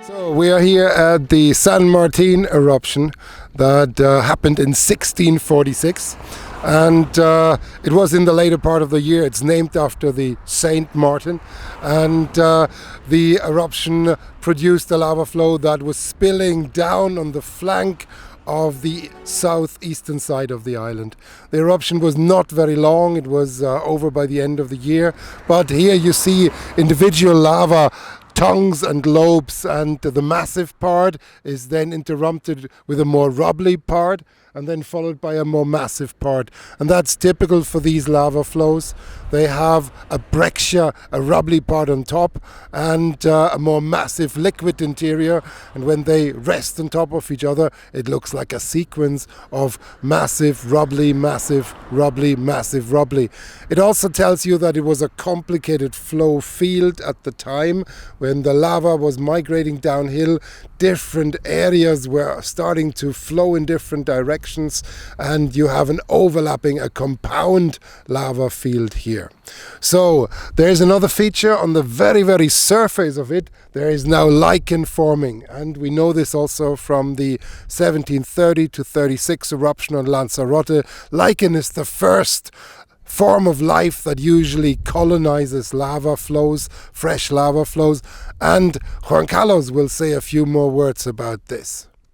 So we are here at the San Martin eruption that happened in 1646, and it was in the later part of the year. It's named after the Saint Martin, and the eruption produced a lava flow that was spilling down on the flank of the southeastern side of the island. The eruption was not very long, it was over by the end of the year, but here you see individual lava tongues and lobes, and the massive part is then interrupted with a more rubbly part and then followed by a more massive part, and that's typical for these lava flows. They have a breccia, a rubbly part on top, and a more massive liquid interior, and when they rest on top of each other it looks like a sequence of massive rubbly, massive rubbly, massive rubbly. It also tells you that it was a complicated flow field at the time. When the lava was migrating downhill, different areas were starting to flow in different directions, and you have an overlapping, a compound lava field here. So there's another feature on the very surface of it. There is now lichen forming, and we know this also from the 1730 to 36 eruption on Lanzarote. Lichen is the first form of life that usually colonizes lava flows, fresh lava flows, and Juan Carlos will say a few more words about this.